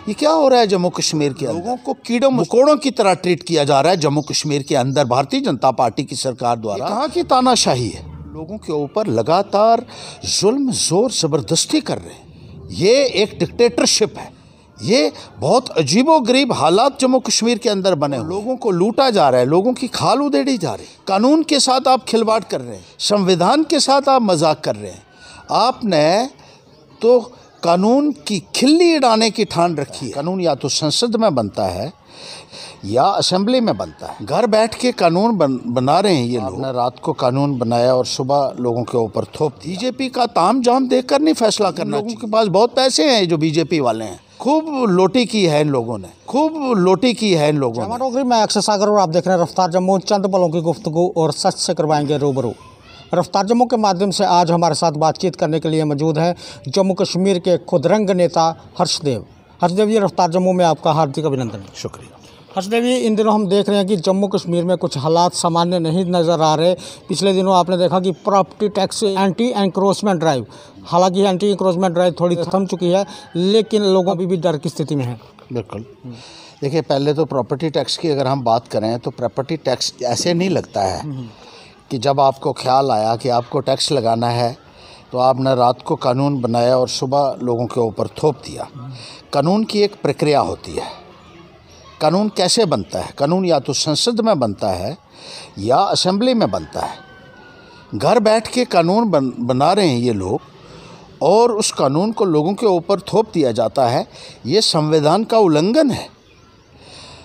ये क्या हो रहा है जम्मू कश्मीर के अंदर? लोगों को कीड़ों मकोड़ों की तरह ट्रीट किया जा रहा है जम्मू कश्मीर के अंदर भारतीय जनता पार्टी की सरकार द्वारा। कहाँ की तानाशाही है? लोगों के ऊपर लगातार जुल्म जोर जबरदस्ती कर रहे हैं। ये एक डिक्टेटरशिप है। ये बहुत अजीबोगरीब हालात जम्मू कश्मीर के अंदर बने। लोगों को लूटा जा रहा है, लोगों की खाल उधेड़ी जा रही है। कानून के साथ आप खिलवाड़ कर रहे हैं, संविधान के साथ आप मजाक कर रहे हैं। आपने तो कानून की खिल्ली उड़ाने की ठान रखी है। कानून या तो संसद में बनता है या असेंबली में बनता है। घर बैठ के कानून बना रहे हैं ये लोग। आपने रात को कानून बनाया और सुबह लोगों के ऊपर थोप। बीजेपी का ताम झाम देखकर नहीं फैसला करना। लोगों के पास बहुत पैसे हैं जो बीजेपी वाले हैं। खूब लोटी की है इन लोगों ने, खूब लोटी की है इन लोगों ने। मैं अक्षय सागर और आप देख रहे हैं रफ्तार जम्मू। चंद पलों की गुफ्तगू और सच से करवाएंगे रूबरू। रफ्तार जम्मू के माध्यम से आज हमारे साथ बातचीत करने के लिए मौजूद हैं जम्मू कश्मीर के खुदरंग नेता हर्षदेव। हर्षदेव जी, रफ्तार जम्मू में आपका हार्दिक अभिनंदन। शुक्रिया। हर्षदेव जी, इन दिनों हम देख रहे हैं कि जम्मू कश्मीर में कुछ हालात सामान्य नहीं नज़र आ रहे। पिछले दिनों आपने देखा कि property tax anti encroachment drive, हालांकि एंटी एंक्रोचमेंट ड्राइव थोड़ी थम चुकी है, लेकिन लोग अभी भी डर की स्थिति में हैं। बिल्कुल। देखिए, पहले तो प्रॉपर्टी टैक्स की अगर हम बात करें तो प्रॉपर्टी टैक्स ऐसे नहीं लगता है कि जब आपको ख्याल आया कि आपको टैक्स लगाना है तो आपने रात को कानून बनाया और सुबह लोगों के ऊपर थोप दिया। कानून की एक प्रक्रिया होती है। कानून कैसे बनता है? कानून या तो संसद में बनता है या असेंबली में बनता है। घर बैठ के कानून बना रहे हैं ये लोग और उस कानून को लोगों के ऊपर थोप दिया जाता है। ये संविधान का उल्लंघन है।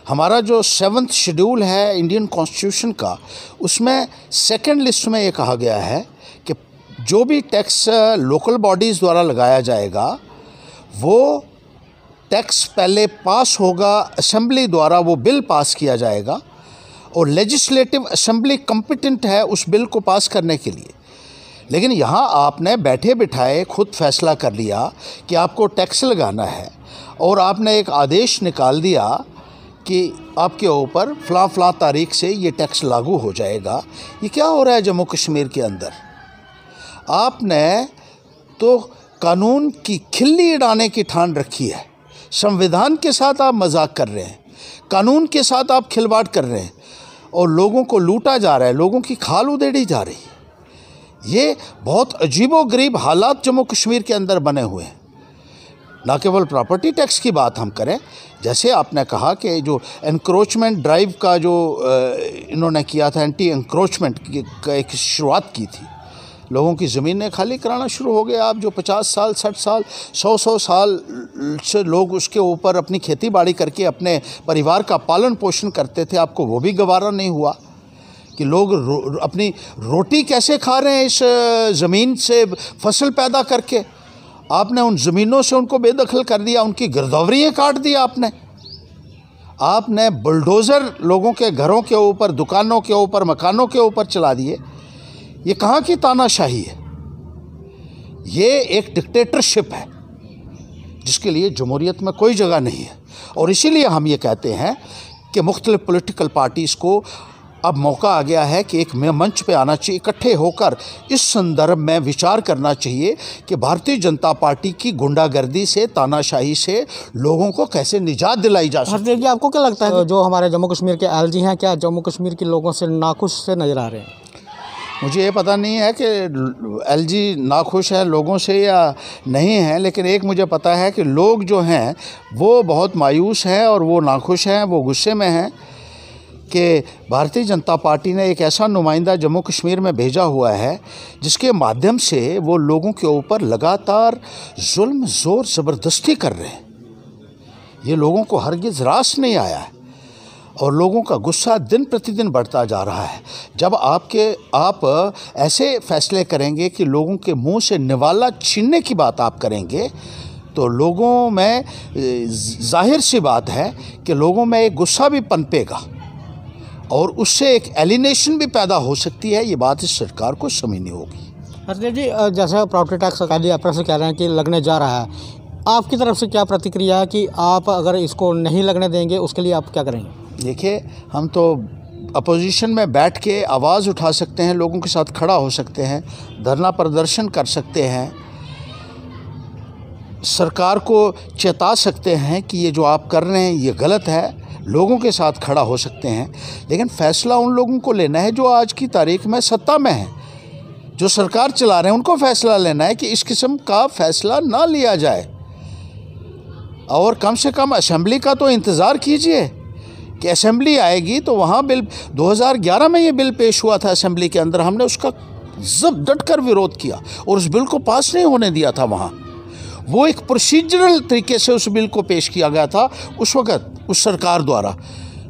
हमारा जो 7th शेड्यूल है इंडियन कॉन्स्टिट्यूशन का, उसमें सेकंड लिस्ट में ये कहा गया है कि जो भी टैक्स लोकल बॉडीज़ द्वारा लगाया जाएगा वो टैक्स पहले पास होगा, असेंबली द्वारा वो बिल पास किया जाएगा और लेजिस्लेटिव असेंबली कॉम्पिटेंट है उस बिल को पास करने के लिए। लेकिन यहाँ आपने बैठे बिठाए खुद फैसला कर लिया कि आपको टैक्स लगाना है और आपने एक आदेश निकाल दिया कि आपके ऊपर फ़लाँ तारीख से ये टैक्स लागू हो जाएगा। ये क्या हो रहा है जम्मू कश्मीर के अंदर? आपने तो कानून की खिल्ली उड़ाने की ठान रखी है। संविधान के साथ आप मजाक कर रहे हैं, कानून के साथ आप खिलवाड़ कर रहे हैं और लोगों को लूटा जा रहा है, लोगों की खाल उधेड़ी जा रही है। ये बहुत अजीबोगरीब हालात जम्मू कश्मीर के अंदर बने हुए हैं। ना केवल प्रॉपर्टी टैक्स की बात हम करें, जैसे आपने कहा कि जो एनक्रोचमेंट ड्राइव का जो इन्होंने किया था, एंटी एनक्रोचमेंट की एक शुरुआत की थी, लोगों की ज़मीनें खाली कराना शुरू हो गए। आप जो 50 साल 60 साल 100 साल से लोग उसके ऊपर अपनी खेती बाड़ी करके अपने परिवार का पालन पोषण करते थे, आपको वो भी गवारा नहीं हुआ कि लोग अपनी रोटी कैसे खा रहे हैं इस ज़मीन से फसल पैदा करके। आपने उन ज़मीनों से उनको बेदखल कर दिया, उनकी गिरदौरियाँ काट दिया। आपने बुलडोज़र लोगों के घरों के ऊपर, दुकानों के ऊपर, मकानों के ऊपर चला दिए। ये कहाँ की तानाशाही है? ये एक डिक्टेटरशिप है जिसके लिए जमहूरियत में कोई जगह नहीं है। और इसीलिए हम ये कहते हैं कि मुख्तलिफ पॉलिटिकल पार्टीज़ को अब मौका आ गया है कि एक मंच पे आना चाहिए, इकट्ठे होकर इस संदर्भ में विचार करना चाहिए कि भारतीय जनता पार्टी की गुंडागर्दी से, तानाशाही से लोगों को कैसे निजात दिलाई जा सकती है। हर्षदेव जी, आपको क्या लगता है जो हमारे जम्मू कश्मीर के एलजी हैं, क्या जम्मू कश्मीर के लोगों से नाखुश से नजर आ रहे हैं? मुझे ये पता नहीं है कि एलजी नाखुश है लोगों से या नहीं है, लेकिन एक मुझे पता है कि लोग जो हैं वो बहुत मायूस हैं और वो नाखुश हैं, वो गुस्से में हैं कि भारतीय जनता पार्टी ने एक ऐसा नुमाइंदा जम्मू कश्मीर में भेजा हुआ है जिसके माध्यम से वो लोगों के ऊपर लगातार जुल्म ज़ोर ज़बरदस्ती कर रहे हैं। ये लोगों को हरगिज़ रास नहीं आया है और लोगों का गुस्सा दिन प्रतिदिन बढ़ता जा रहा है। जब आप ऐसे फैसले करेंगे कि लोगों के मुंह से निवाला छीनने की बात आप करेंगे तो लोगों में जाहिर सी बात है कि लोगों में एक गुस्सा भी पनपेगा और उससे एक एलिनेशन भी पैदा हो सकती है। ये बात इस सरकार को समझनी होगी। हर्षदेव जी, जैसा प्रॉपर्टी टैक्स पहले अप्रैल से कह रहे हैं कि लगने जा रहा है, आपकी तरफ से क्या प्रतिक्रिया है कि आप अगर इसको नहीं लगने देंगे उसके लिए आप क्या करेंगे? देखिए, हम तो अपोजिशन में बैठ के आवाज़ उठा सकते हैं, लोगों के साथ खड़ा हो सकते हैं, धरना प्रदर्शन कर सकते हैं, सरकार को चेता सकते हैं कि ये जो आप कर रहे हैं ये गलत है, लोगों के साथ खड़ा हो सकते हैं, लेकिन फ़ैसला उन लोगों को लेना है जो आज की तारीख में सत्ता में हैं, जो सरकार चला रहे हैं। उनको फ़ैसला लेना है कि इस किस्म का फ़ैसला ना लिया जाए। और कम से कम असेंबली का तो इंतज़ार कीजिए कि असेंबली आएगी तो वहाँ बिल 2011 में ये बिल पेश हुआ था असेंबली के अंदर, हमने उसका जब डट कर विरोध किया और उस बिल को पास नहीं होने दिया था। वहाँ वो एक प्रोसीजरल तरीके से उस बिल को पेश किया गया था उस वक़्त उस सरकार द्वारा,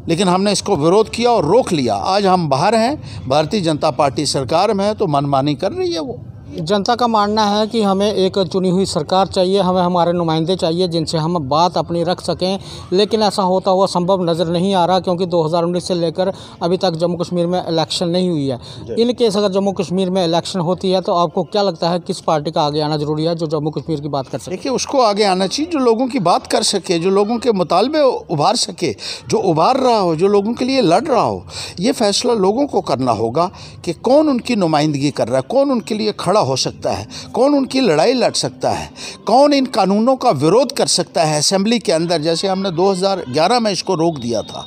लेकिन हमने इसको विरोध किया और रोक लिया। आज हम बाहर हैं, भारतीय जनता पार्टी सरकार में है तो मनमानी कर रही है। वो जनता का मानना है कि हमें एक चुनी हुई सरकार चाहिए, हमें हमारे नुमाइंदे चाहिए जिनसे हम बात अपनी रख सकें, लेकिन ऐसा होता हुआ संभव नज़र नहीं आ रहा क्योंकि 2019 से लेकर अभी तक जम्मू कश्मीर में इलेक्शन नहीं हुई है। इन केस अगर जम्मू कश्मीर में इलेक्शन होती है तो आपको क्या लगता है किस पार्टी का आगे आना ज़रूरी है जो जम्मू कश्मीर की बात कर सके? देखिए, उसको आगे आना चाहिए जो लोगों की बात कर सके, जो लोगों के मुतालबे उभार सके, जो उभार रहा हो, जो लोगों के लिए लड़ रहा हो। ये फैसला लोगों को करना होगा कि कौन उनकी नुमाइंदगी कर रहा है, कौन उनके लिए खड़ा हो सकता है, कौन उनकी लड़ाई लड़ सकता है, कौन इन कानूनों का विरोध कर सकता है असेंबली के अंदर। जैसे हमने 2011 में इसको रोक दिया था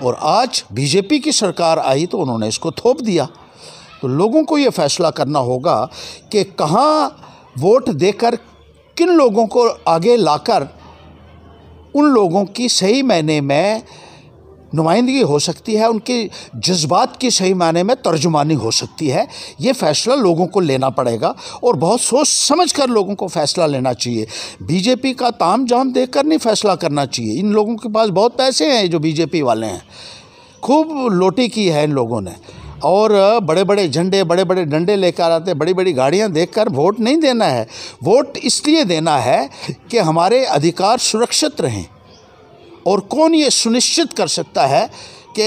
और आज बीजेपी की सरकार आई तो उन्होंने इसको थोप दिया। तो लोगों को ये फैसला करना होगा कि कहाँ वोट देकर किन लोगों को आगे लाकर उन लोगों की सही मायने में नुमाइंदगी हो सकती है, उनके जज्बात की सही मायने में तर्जुमानी हो सकती है। ये फ़ैसला लोगों को लेना पड़ेगा और बहुत सोच समझ कर लोगों को फ़ैसला लेना चाहिए। बीजेपी का ताम झाम देखकर नहीं फ़ैसला करना चाहिए। इन लोगों के पास बहुत पैसे हैं, जो बीजेपी वाले हैं, खूब लोटी की है इन लोगों ने, और बड़े बड़े झंडे, बड़े बड़े डंडे लेकर आते, बड़ी बड़ी गाड़ियां देखकर वोट नहीं देना है। वोट इसलिए देना है कि हमारे अधिकार सुरक्षित रहें। और कौन ये सुनिश्चित कर सकता है कि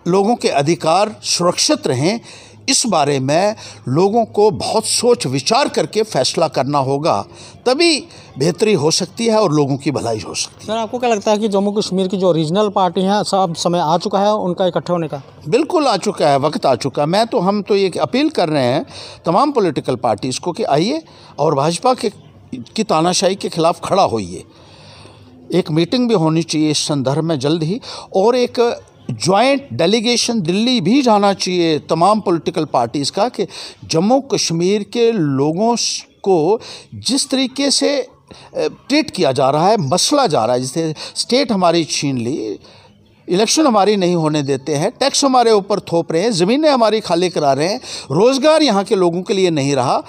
लोगों के अधिकार सुरक्षित रहें, इस बारे में लोगों को बहुत सोच विचार करके फ़ैसला करना होगा, तभी बेहतरी हो सकती है और लोगों की भलाई हो सकती है। सर, आपको क्या लगता है कि जम्मू कश्मीर की जो रीजनल पार्टी हैं सब समय आ चुका है उनका इकट्ठे होने का? बिल्कुल आ चुका है, वक्त आ चुका है। हम तो ये अपील कर रहे हैं तमाम पॉलिटिकल पार्टीज़ को कि आइए और भाजपा की तानाशाही के ख़िलाफ़ खड़ा होइए। एक मीटिंग भी होनी चाहिए इस संदर्भ में जल्द ही, और एक जॉइंट डेलीगेशन दिल्ली भी जाना चाहिए तमाम पॉलिटिकल पार्टीज़ का, कि जम्मू कश्मीर के लोगों को जिस तरीके से ट्रीट किया जा रहा है, मसला जा रहा है, जैसे स्टेट हमारी छीन ली, इलेक्शन हमारी नहीं होने देते हैं, टैक्स हमारे ऊपर थोप रहे हैं, ज़मीनें हमारी खाली करा रहे हैं, रोज़गार यहाँ के लोगों के लिए नहीं रहा,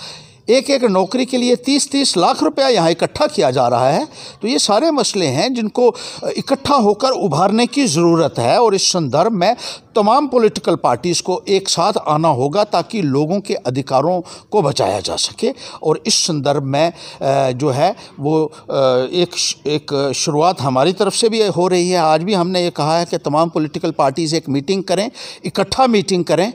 एक एक नौकरी के लिए 30-30 लाख रुपया यहाँ इकट्ठा किया जा रहा है। तो ये सारे मसले हैं जिनको इकट्ठा होकर उभारने की ज़रूरत है, और इस संदर्भ में तमाम पॉलिटिकल पार्टीज़ को एक साथ आना होगा ताकि लोगों के अधिकारों को बचाया जा सके। और इस संदर्भ में जो है वो एक शुरुआत हमारी तरफ से भी हो रही है। आज भी हमने ये कहा है कि तमाम पॉलिटिकल पार्टीज़ एक मीटिंग करें, इकट्ठा मीटिंग करें,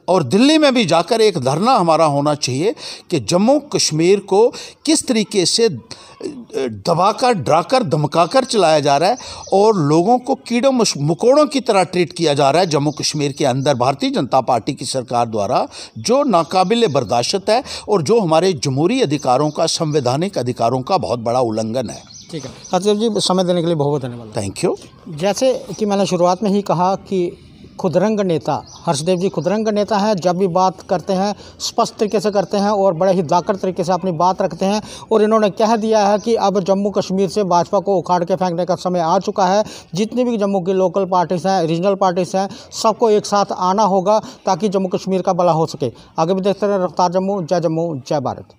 और दिल्ली में भी जाकर एक धरना हमारा होना चाहिए कि जम्मू कश्मीर को किस तरीके से दबाकर, डराकर, धमकाकर चलाया जा रहा है और लोगों को कीड़ों मकोड़ों की तरह ट्रीट किया जा रहा है जम्मू कश्मीर के अंदर भारतीय जनता पार्टी की सरकार द्वारा, जो नाकाबिले बर्दाश्त है और जो हमारे जमहूरी अधिकारों का, संवैधानिक अधिकारों का बहुत बड़ा उल्लंघन है। ठीक है हर्षदेव जी, समय देने के लिए बहुत बहुत धन्यवाद। Thank you. जैसे कि मैंने शुरुआत में ही कहा कि खुदरंग नेता हर्षदेव जी खुदरंग नेता हैं, जब भी बात करते हैं स्पष्ट तरीके से करते हैं और बड़े ही दाकर तरीके से अपनी बात रखते हैं। और इन्होंने कह दिया है कि अब जम्मू कश्मीर से भाजपा को उखाड़ के फेंकने का समय आ चुका है। जितनी भी जम्मू की लोकल पार्टीज़ हैं, रीजनल पार्टीज़ हैं, सबको एक साथ आना होगा ताकि जम्मू कश्मीर का भला हो सके। आगे भी देखते रहे रफ्तार जम्मू। जय जम्मू, जय भारत।